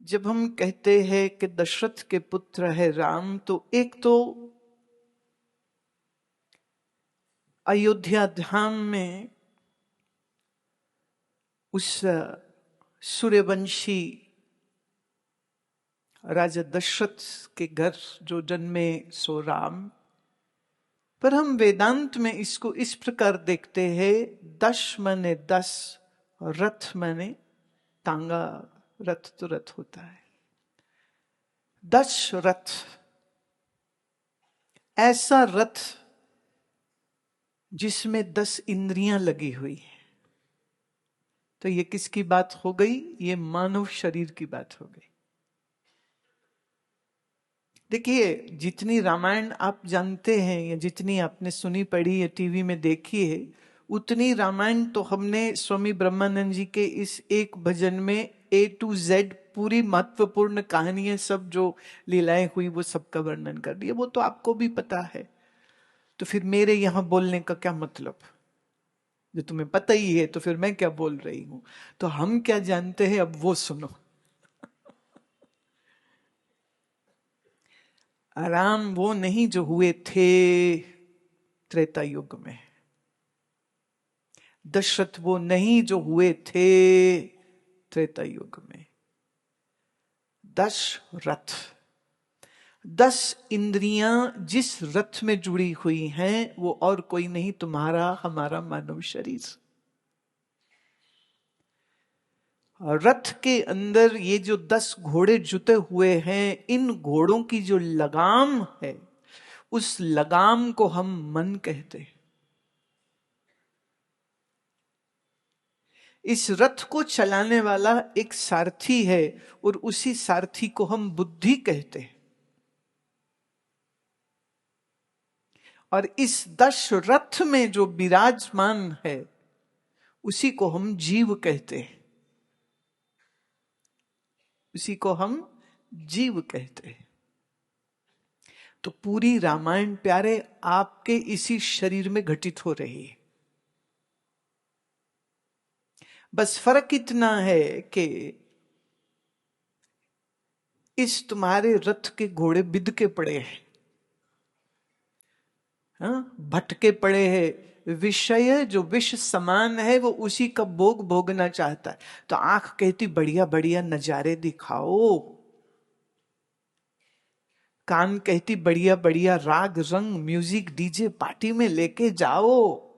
जब हम कहते हैं कि दशरथ के पुत्र है राम, तो एक तो अयोध्या धाम में उस सूर्यवंशी राजा दशरथ के घर जो जन्मे सो राम। पर हम वेदांत में इसको इस प्रकार देखते हैं, दश माने 10, रथ माने तांगा, रथ तो रथ होता है। 10 रथ, ऐसा रथ जिसमें 10 इंद्रियां लगी हुई है। तो ये किसकी बात हो गई? ये मानव शरीर की बात हो गई। देखिए, जितनी रामायण आप जानते हैं या जितनी आपने सुनी पढ़ी या टीवी में देखी है, उतनी रामायण तो हमने स्वामी ब्रह्मानंद जी के इस एक भजन में A to Z पूरी महत्वपूर्ण कहानियां, सब जो लीलाएं हुई वो सबका वर्णन कर दिया। वो तो आपको भी पता है, तो फिर मेरे यहां बोलने का क्या मतलब? जो तुम्हें पता ही है तो फिर मैं क्या बोल रही हूं? तो हम क्या जानते हैं अब वो सुनो। राम वो नहीं जो हुए थे त्रेता युग में, दशरथ वो नहीं जो हुए थे त्रेता युग में। 10 रथ, 10 इंद्रियां जिस रथ में जुड़ी हुई हैं, वो और कोई नहीं, तुम्हारा हमारा मानव शरीर। रथ के अंदर ये जो 10 घोड़े जुटे हुए हैं, इन घोड़ों की जो लगाम है, उस लगाम को हम मन कहते हैं। इस रथ को चलाने वाला एक सारथी है, और उसी सारथी को हम बुद्धि कहते हैं। और इस 10 रथ में जो विराजमान है, उसी को हम जीव कहते हैं। उसी को हम जीव कहते हैं। तो पूरी रामायण प्यारे आपके इसी शरीर में घटित हो रही है। बस फर्क इतना है कि इस तुम्हारे रथ के घोड़े बिद के पड़े हैं, भटके पड़े हैं। विषय जो विष समान है, वो उसी का भोग भोगना चाहता है। तो आंख कहती बढ़िया बढ़िया नजारे दिखाओ, कान कहती बढ़िया बढ़िया राग रंग म्यूजिक डीजे पार्टी में लेके जाओ,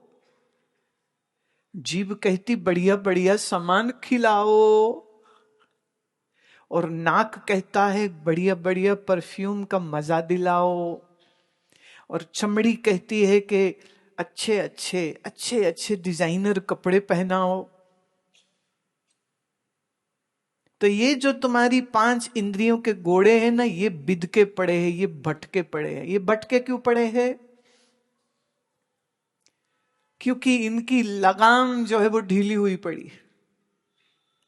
जीभ कहती बढ़िया बढ़िया सामान खिलाओ, और नाक कहता है बढ़िया बढ़िया परफ्यूम का मजा दिलाओ, और चमड़ी कहती है कि अच्छे अच्छे अच्छे अच्छे डिजाइनर कपड़े पहनाओ। तो ये जो तुम्हारी 5 इंद्रियों के घोड़े हैं ना, ये बिद के पड़े हैं, ये भटके पड़े हैं। ये भटके क्यों पड़े हैं? क्योंकि इनकी लगाम जो है वो ढीली हुई पड़ी।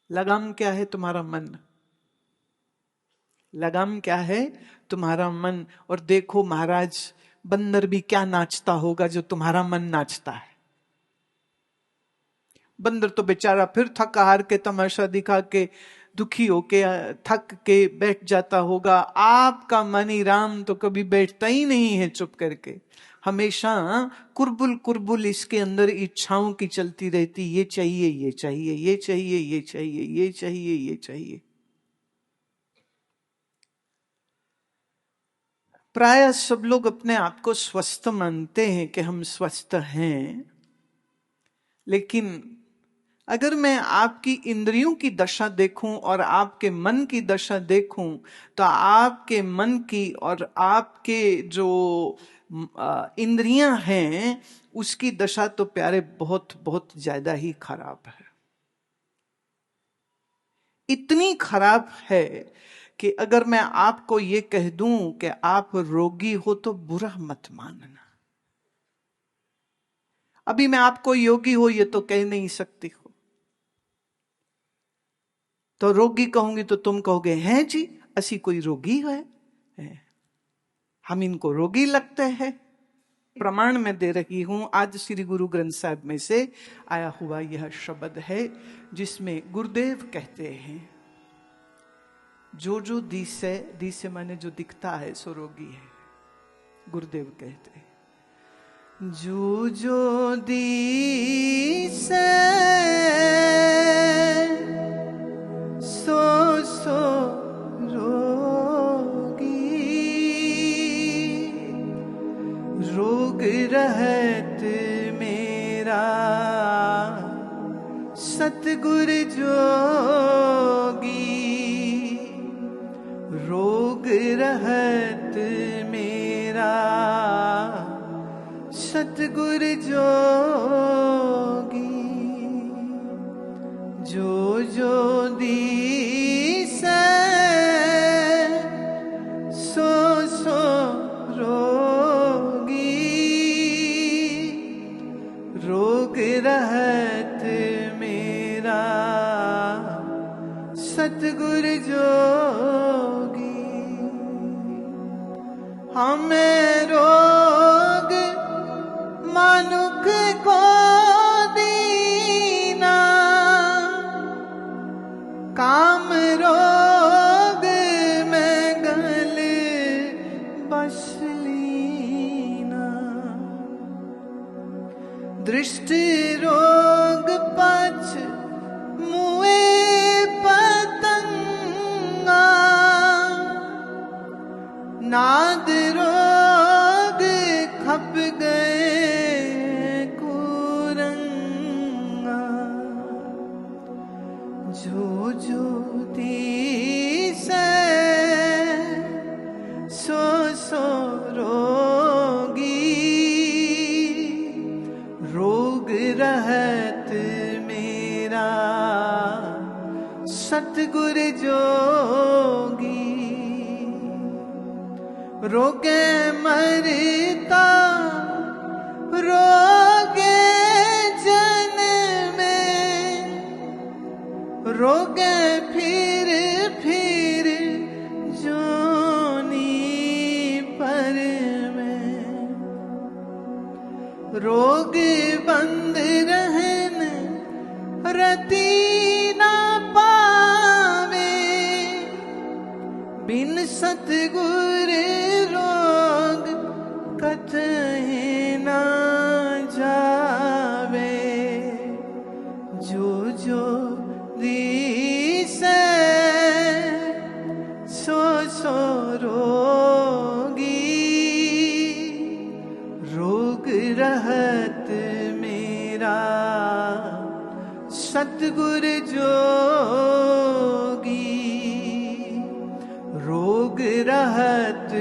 लगाम क्या है? तुम्हारा मन। लगाम क्या है? तुम्हारा मन। और देखो महाराज, बंदर भी क्या नाचता होगा जो तुम्हारा मन नाचता है। बंदर तो बेचारा फिर थक हार के तमाशा दिखा के दुखी होके थक के बैठ जाता होगा। आपका मन ही राम तो कभी बैठता ही नहीं है चुप करके, हमेशा कुरबुल कुरबुल इसके अंदर इच्छाओं की चलती रहती। ये चाहिए, ये चाहिए, ये चाहिए, ये चाहिए, ये चाहिए, ये चाहिए। प्राय सब लोग अपने आप को स्वस्थ मानते हैं कि हम स्वस्थ हैं, लेकिन अगर मैं आपकी इंद्रियों की दशा देखूं और आपके मन की दशा देखूं, तो आपके मन की और आपके जो इंद्रियां हैं, उसकी दशा तो प्यारे बहुत बहुत ज्यादा ही खराब है। इतनी खराब है कि अगर मैं आपको ये कह दूं कि आप रोगी हो, तो बुरा मत मानना। अभी मैं आपको योगी हो ये तो कह नहीं सकती हो, तो रोगी कहूंगी तो तुम कहोगे हैं जी असी कोई रोगी है, हम इनको रोगी लगते हैं। प्रमाण में दे रही हूं, आज श्री गुरु ग्रंथ साहिब में से आया हुआ यह शब्द है, जिसमें गुरुदेव कहते हैं जो दिसे माने जो दिखता है सो रोगी है। गुरुदेव कहते हैं जो दिसे सो रोगी, रोग रहत मेरा सतगुर जोगी, रोग रहत मेरा सतगुर जोगी, जो दिसे सो रोगी, रोग रहत मेरा सतगुर जोगी। हमें रोग मानुख को दीना, काम रोग में गले बस लीना, दृष्टि रोग पछ मुए पतंगा, नाद रोग खप गए कुरंगा, जो दिसे सो रोगी, रोग रहत मेरा सतगुर जोगी, रोगे मरता रोगे जन्मे, रोगे फिर जोनी पर में, रोग बंद रहन रति न पावे, बिन सतगुर रोग कतहि न जावे, जो दिसे सो रोगी, रोग रहत मेरा सतगुर जोगी, रोग रहत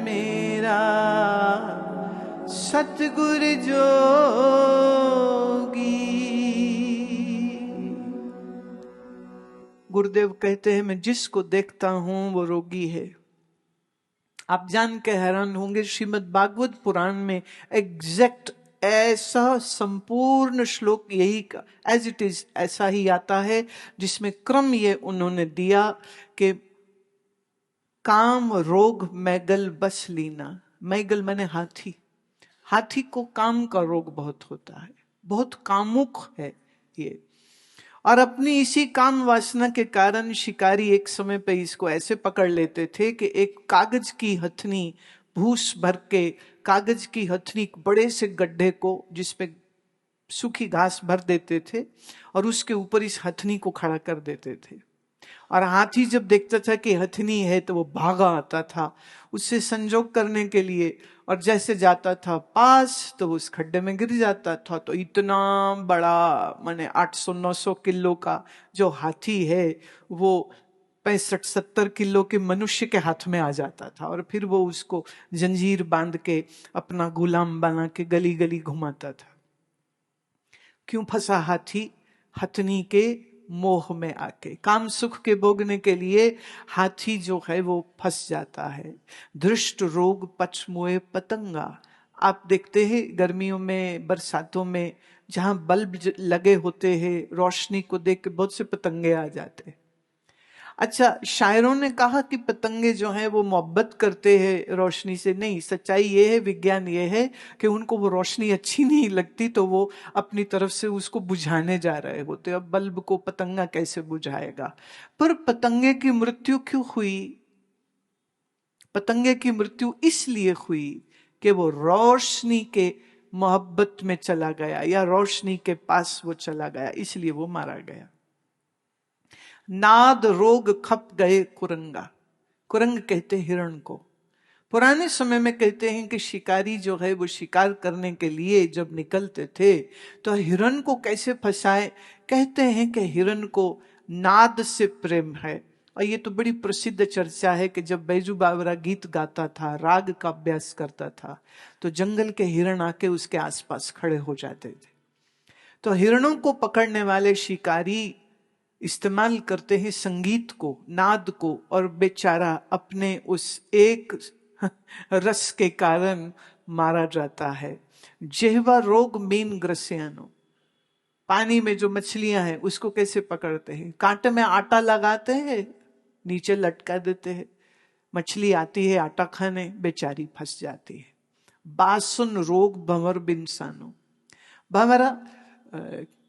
मेरा सतगुर जोगी। गुरुदेव कहते हैं मैं जिसको देखता हूं वो रोगी है। आप जान के हैरान होंगे, श्रीमद् भागवत पुराण में एग्जैक्ट ऐसा संपूर्ण श्लोक यही का एज इट इज ऐसा ही आता है, जिसमें क्रम ये उन्होंने दिया कि काम रोग मैगल बस लीना। मैगल माने हाथी, हाथी को काम का रोग बहुत होता है, बहुत कामुक है ये, और अपनी इसी काम वासना के कारण शिकारी एक समय पे इसको ऐसे पकड़ लेते थे कि एक कागज की हथनी भूस भर के, कागज की हथनी बड़े से गड्ढे को जिसपे सूखी घास भर देते थे और उसके ऊपर इस हथनी को खड़ा कर देते थे, और हाथी जब देखता था कि हथनी है तो वो भागा आता था उससे संजोग करने के लिए, और जैसे जाता था पास तो उस खड्डे में गिर जाता था। तो इतना बड़ा माने 800-900 किलो का जो हाथी है वो 65-70 किलो के मनुष्य के हाथ में आ जाता था, और फिर वो उसको जंजीर बांध के अपना गुलाम बना के गली गली घुमाता था। क्यों फंसा हाथी? हथनी के मोह में आके, काम सुख के भोगने के लिए हाथी जो है वो फंस जाता है। दृष्ट रोग पच मोए पतंगा। आप देखते हैं गर्मियों में, बरसातों में जहां बल्ब लगे होते हैं, रोशनी को देख के बहुत से पतंगे आ जाते हैं। अच्छा, शायरों ने कहा कि पतंगे जो हैं वो मोहब्बत करते हैं रोशनी से। नहीं, सच्चाई ये है, विज्ञान ये है कि उनको वो रोशनी अच्छी नहीं लगती तो वो अपनी तरफ से उसको बुझाने जा रहे होते। अब बल्ब को पतंगा कैसे बुझाएगा? पर पतंगे की मृत्यु क्यों हुई? पतंगे की मृत्यु इसलिए हुई कि वो रोशनी के मोहब्बत में चला गया, या रोशनी के पास वो चला गया, इसलिए वो मारा गया। नाद रोग खप गए कुरंगा। कुरंग कहते हिरण को। पुराने समय में कहते हैं कि शिकारी जो है वो शिकार करने के लिए जब निकलते थे तो हिरण को कैसे फंसाए? कहते हैं कि हिरण को नाद से प्रेम है। और ये तो बड़ी प्रसिद्ध चर्चा है कि जब बैजू बावरा गीत गाता था, राग का अभ्यास करता था, तो जंगल के हिरण आके उसके आसपास खड़े हो जाते थे। तो हिरणों को पकड़ने वाले शिकारी इस्तेमाल करते हैं संगीत को, नाद को, और बेचारा अपने उस एक रस के कारण मारा जाता है। जेहवा रोग मीन ग्रसियानो। पानी में जो मछलियां हैं उसको कैसे पकड़ते हैं? कांटे में आटा लगाते हैं, नीचे लटका देते हैं, मछली आती है आटा खाने, बेचारी फंस जाती है। बासुन रोग भंवर बिनसानो। भंवरा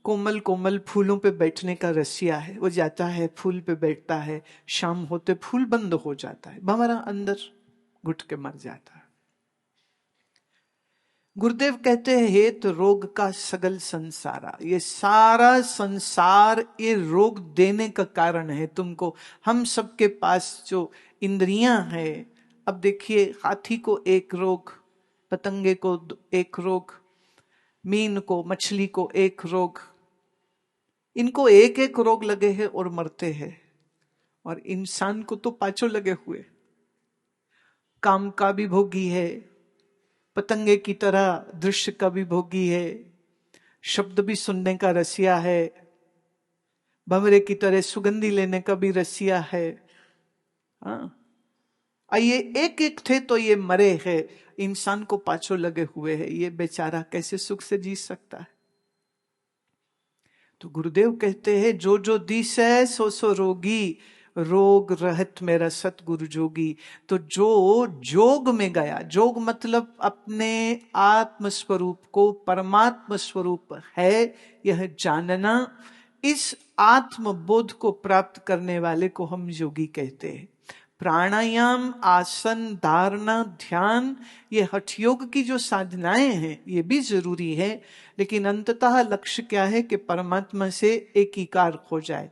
कोमल कोमल फूलों पे बैठने का रसिया है। वो जाता है फूल पे बैठता है, शाम होते फूल बंद हो जाता है, भंवरा अंदर घुट के मर जाता है। गुरुदेव कहते हैं हेत रोग का सगल संसारा। ये सारा संसार ये रोग देने का कारण है तुमको। हम सबके पास जो इंद्रियां हैं, अब देखिए हाथी को एक रोग, पतंगे को एक रोग, मीन को, मछली को एक रोग, इनको एक एक रोग लगे हैं और मरते हैं। और इंसान को तो पांचों लगे हुए। काम का भी भोगी है, पतंगे की तरह दृश्य का भी भोगी है, शब्द भी सुनने का रसिया है, भंवरे की तरह सुगंधी लेने का भी रसिया है। हाँ, ये एक एक थे तो ये मरे हैं। इंसान को पांचों लगे हुए हैं, ये बेचारा कैसे सुख से जी सकता है? तो गुरुदेव कहते हैं जो जो दिसै सो सो रोगी, रोग रहत मेरा सतगुरु जोगी। तो जो जोग में गया, जोग मतलब अपने आत्म स्वरूप को परमात्म स्वरूप है यह जानना, इस आत्म बोध को प्राप्त करने वाले को हम योगी कहते हैं। प्राणायाम, आसन, धारणा, ध्यान, ये हठ योग की जो साधनाएं हैं ये भी जरूरी है, लेकिन अंततः लक्ष्य क्या है कि परमात्मा से एकीकार हो जाए।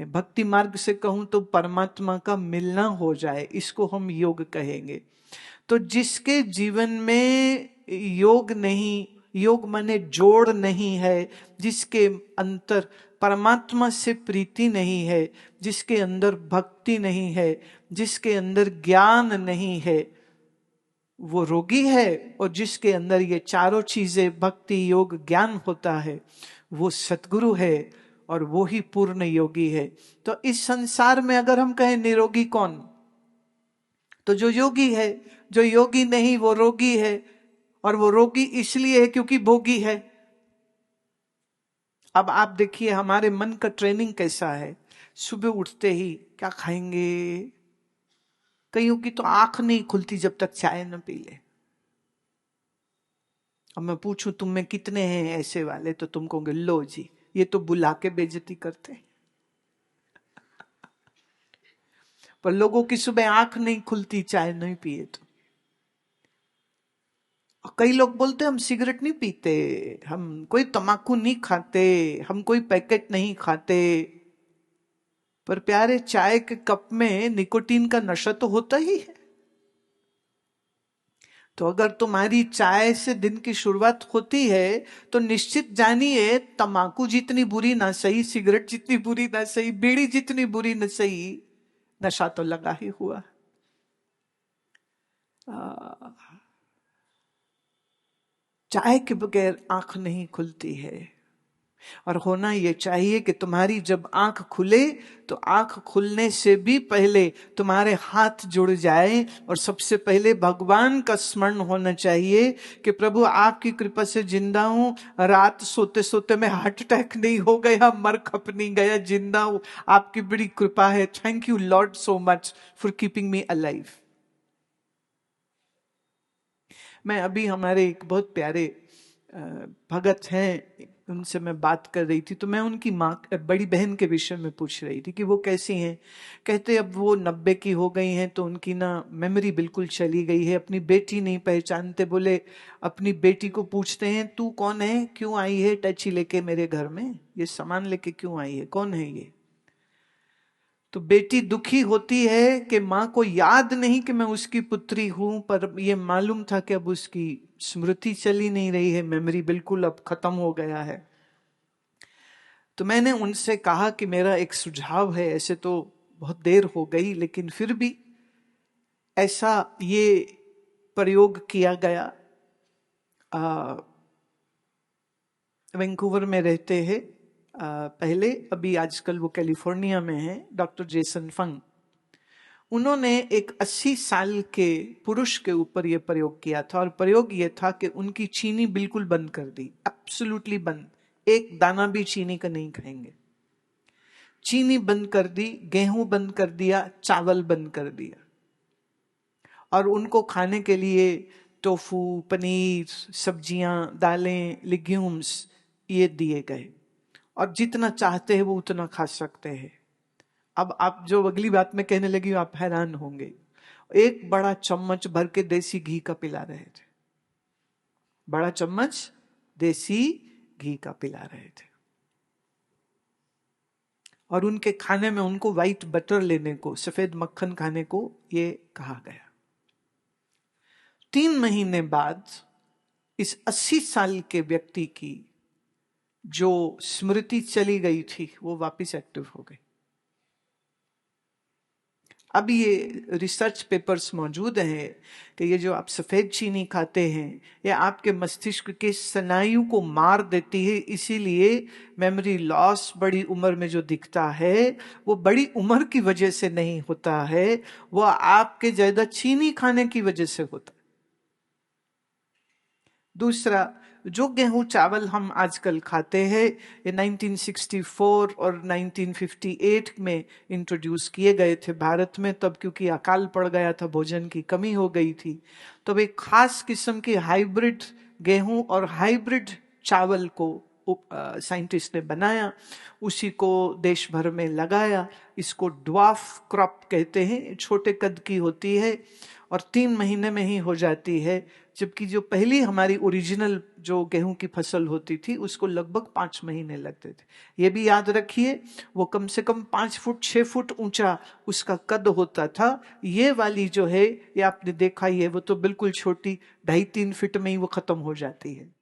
भक्ति मार्ग से कहूं तो परमात्मा का मिलना हो जाए, इसको हम योग कहेंगे। तो जिसके जीवन में योग नहीं, योग माने जोड़ नहीं है, जिसके अंतर परमात्मा से प्रीति नहीं है, जिसके अंदर भक्ति नहीं है, जिसके अंदर ज्ञान नहीं है, वो रोगी है। और जिसके अंदर ये चारों चीजें भक्ति योग ज्ञान होता है वो सतगुरु है, और वो ही पूर्ण योगी है। तो इस संसार में अगर हम कहें निरोगी कौन, तो जो योगी है। जो योगी नहीं वो रोगी है, और वो रोगी इसलिए है क्योंकि भोगी है। अब आप देखिए हमारे मन का ट्रेनिंग कैसा है। सुबह उठते ही क्या खाएंगे, कईयों की तो आंख नहीं खुलती जब तक चाय न पी ले। अब मैं पूछूं तुम में कितने हैं ऐसे वाले, तो तुम कहोगे लो जी ये तो बुला के बेइज्जती करते हैं। पर लोगों की सुबह आंख नहीं खुलती चाय नहीं पिए तो। कई लोग बोलते हम सिगरेट नहीं पीते, हम कोई तम्बाकू नहीं खाते, हम कोई पैकेट नहीं खाते। पर प्यारे चाय के कप में निकोटीन का नशा तो होता ही है। तो अगर तुम्हारी चाय से दिन की शुरुआत होती है तो निश्चित जानिए तम्बाकू जितनी बुरी ना सही, सिगरेट जितनी बुरी ना सही, बीड़ी जितनी बुरी ना सही, नशा तो लगा ही हुआ। चाय के बगैर आंख नहीं खुलती है। और होना ये चाहिए कि तुम्हारी जब आंख खुले तो आंख खुलने से भी पहले तुम्हारे हाथ जुड़ जाए और सबसे पहले भगवान का स्मरण होना चाहिए कि प्रभु आपकी कृपा से जिंदा हूं, रात सोते सोते मैं हार्ट अटैक नहीं हो गया, मर खप नहीं गया, जिंदा हूं, आपकी बड़ी कृपा है, thank you Lord so much for keeping me alive. मैं अभी हमारे एक बहुत प्यारे भगत हैं, उनसे मैं बात कर रही थी, तो मैं उनकी माँ बड़ी बहन के विषय में पूछ रही थी कि वो कैसी हैं। कहते अब वो 90 की हो गई हैं तो उनकी ना मेमोरी बिल्कुल चली गई है, अपनी बेटी नहीं पहचानते। बोले अपनी बेटी को पूछते हैं तू कौन है, क्यों आई है टैची लेके मेरे घर में, ये सामान लेके क्यों आई है, कौन है ये। तो बेटी दुखी होती है कि माँ को याद नहीं कि मैं उसकी पुत्री हूं, पर ये मालूम था कि अब उसकी स्मृति चली नहीं रही है, मेमोरी बिल्कुल अब खत्म हो गया है। तो मैंने उनसे कहा कि मेरा एक सुझाव है, ऐसे तो बहुत देर हो गई लेकिन फिर भी ऐसा ये प्रयोग किया गया। वैंकूवर में रहते हैं पहले, अभी आजकल वो कैलिफोर्निया में है, डॉक्टर जेसन फंग। उन्होंने एक 80 साल के पुरुष के ऊपर यह प्रयोग किया था और प्रयोग यह था कि उनकी चीनी बिल्कुल बंद कर दी, एब्सोल्युटली बंद, एक दाना भी चीनी का नहीं खाएंगे। चीनी बंद कर दी, गेहूं बंद कर दिया, चावल बंद कर दिया, और उनको खाने के लिए टोफू, पनीर, सब्जियां, दालें, लिग्यूम्स ये दिए गए, और जितना चाहते हैं वो उतना खा सकते हैं। अब आप जो अगली बात में कहने लगी आप हैरान होंगे, एक बड़ा चम्मच भर के देसी घी का पिला रहे थे, बड़ा चम्मच देसी घी का पिला रहे थे। और उनके खाने में उनको व्हाइट बटर लेने को, सफेद मक्खन खाने को ये कहा गया। 3 महीने बाद इस 80 साल के व्यक्ति की जो स्मृति चली गई थी वो वापस एक्टिव हो गई। अब ये रिसर्च पेपर्स मौजूद हैं कि ये जो आप सफेद चीनी खाते हैं ये आपके मस्तिष्क के स्नायु को मार देती है, इसीलिए मेमोरी लॉस बड़ी उम्र में जो दिखता है वो बड़ी उम्र की वजह से नहीं होता है, वो आपके ज्यादा चीनी खाने की वजह से होता है। दूसरा, जो गेहूं चावल हम आजकल खाते हैं ये 1964 और 1958 में इंट्रोड्यूस किए गए थे भारत में, तब क्योंकि अकाल पड़ गया था, भोजन की कमी हो गई थी, तब एक खास किस्म की हाइब्रिड गेहूं और हाइब्रिड चावल को साइंटिस्ट ने बनाया, उसी को देश भर में लगाया। इसको ड्वार्फ क्रॉप कहते हैं, छोटे कद की होती है और 3 महीने में ही हो जाती है, जबकि जो पहली हमारी ओरिजिनल जो गेहूं की फसल होती थी उसको लगभग 5 महीने लगते थे। ये भी याद रखिए वो कम से कम 5 फुट 6 फुट ऊंचा उसका कद होता था। ये वाली जो है ये आपने देखा ही है, वो तो बिल्कुल छोटी 2.5-3 फीट में ही वो खत्म हो जाती है।